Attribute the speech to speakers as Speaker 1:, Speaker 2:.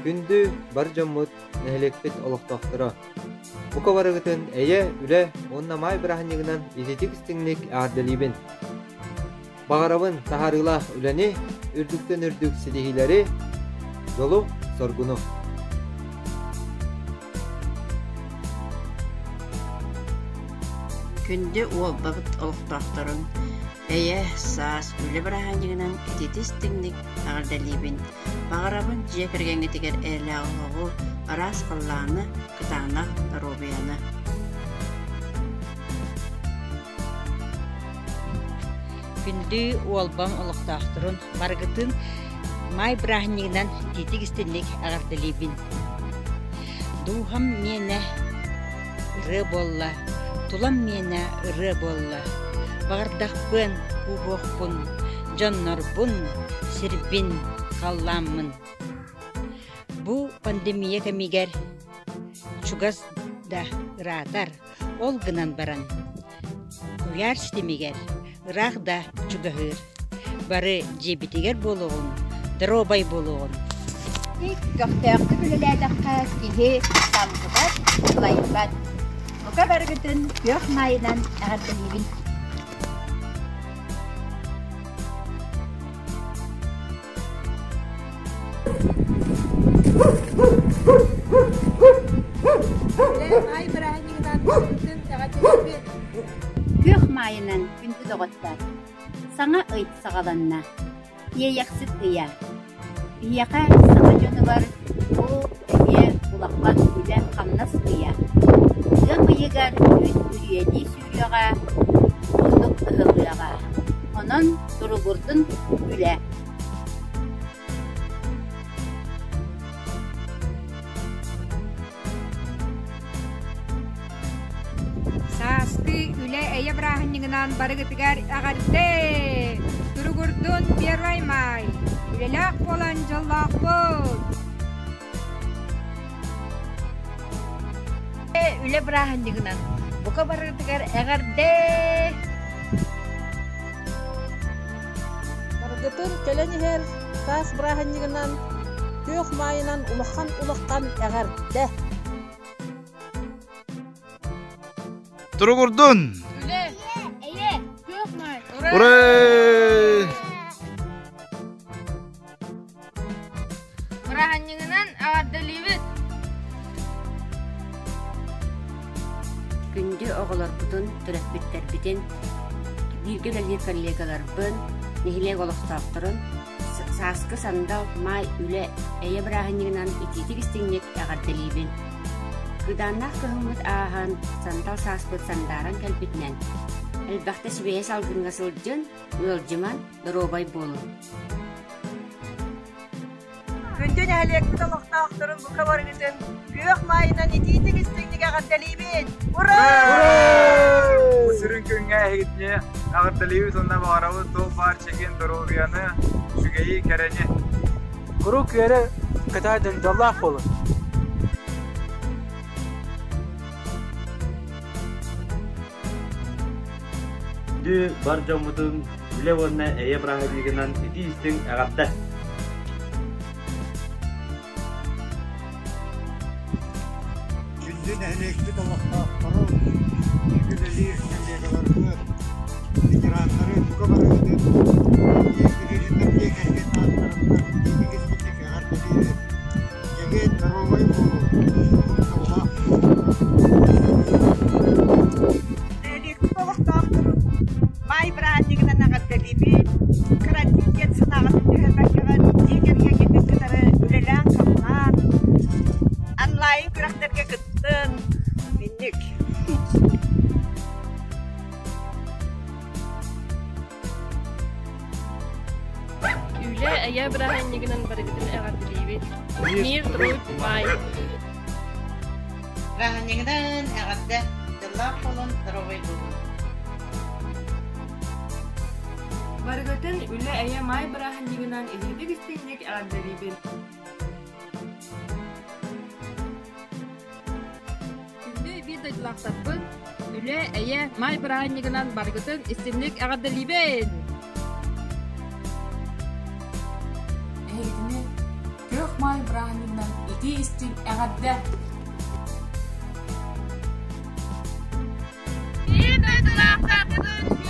Speaker 1: Күндү бар жоммут нәһелекпит олохтоохтора. Бука барыгытын эйе үле онна май бираханнигынан итетик стиңник ардылибин. Багарабын тахарылах үлени үрдүктен үрдүк сидихилери жолу соргуну.
Speaker 2: Күндү ол багыт олохтоохторун эйе саас үле бираханнигынан итетик стиңник ардылибин. Багарабын жекергенге тигер элаагылыгы арас кыллааны кытаана робияны.
Speaker 3: Күндү уолбам олохтоохторун баргытын май брахнигинан титик истинник агардылибин. Духам мене ыры болла, тулам мене ыры болла. Багардахпын, убохпун, жоннорбун, сирбин, қалламын. Бу пандемия кемигер чугас да ыраатар, ол гынан баран. Уяр стемигер, ырах да чугахыр. Бары жебитигер болуғын, дробай болуғын.
Speaker 4: Көқтөқты бүлеләдіққа кеге самғыдар, құлайынбад. Мұқа барғытын көк майынан ағардылибін. Көк майынан күнді доғыттар. Саңа ұйт сағаланна. Ейяқсыт ұя. Үйяқа саңа жөні бар. О, әме бұлақпан үлі қамнас ұя. Үгі бұйығар үт үйені сүйіға. Ұндық ұғылыға. Онын тұрығырдың үлі.
Speaker 5: Саасты үле эйе браханнигынан барыгытыгар агарды. Тургурдун бераймай. Үлелак болан жоллак бол.
Speaker 3: Үле брахнигинан бука баргытыгар агарды.
Speaker 6: Баргытын келенихер саас браханнигинан көк майынан улаккан агарды.
Speaker 7: Тургурдун.
Speaker 5: Үле эйе көк май.
Speaker 7: Ура!
Speaker 5: Браханнигынан агардылыбыт.
Speaker 2: Күндү оголор бутун төрөппүттер битин биргелер коллегалар бын нехиле олохтоохторун сааскы сандал май үле эйе браханнигынан ититик истиңник агардылыбын. Кыдааннах кыһыммыт аахан сандал сааспыт сандаран кэлбитнен. Элбахта сибэйэ салгынга сылдьын ыалдьыман доробай болу.
Speaker 6: Күндү нәһелекпит олохтоохторун бука баргытын көк майынан ититик истиңник агардылыбын. Ура!
Speaker 8: Sürün künge hegitne ağırtılıyı sonunda bağırabı top var çekin dorobiyanı şügeyi kereni.
Speaker 9: Kuru kuyere kıtaydın dallah olun.
Speaker 10: Dü bar jomutun bile wonna eye brahadiginan iti isting agadda.
Speaker 11: Gündün eleklik olaktaakları, ilgileri kendileri İcraatları bu kadar ödedi. Yekirinden yekerken atlarından yekirlik ağırtılıydı. Yeket darobay bolu. Allah.
Speaker 6: Eleklik olaktaakları may brahadiginan agardılыбын. Karantinken sınağıtın tühemekkeğen yekerge gittik kıtarı ülelen kapınan. Anlayın küreklerge gıttın. Minnik.
Speaker 5: Үле эйе браханнигынан барыгытын агардылыбыт. Мир труд май.
Speaker 2: Браханнигинан агарды жоллак болон дробай болу.
Speaker 5: Барыгытын үле эйе май браханнигынан ититик истиңник агардылыбыт. Күндү бир дыйлактаппын. Үле эйе май браханнигынан барыгытын истиңник агардылыбыт.
Speaker 12: Gök may brahaninan iti isting egadde.
Speaker 5: Bir duydular takıdın.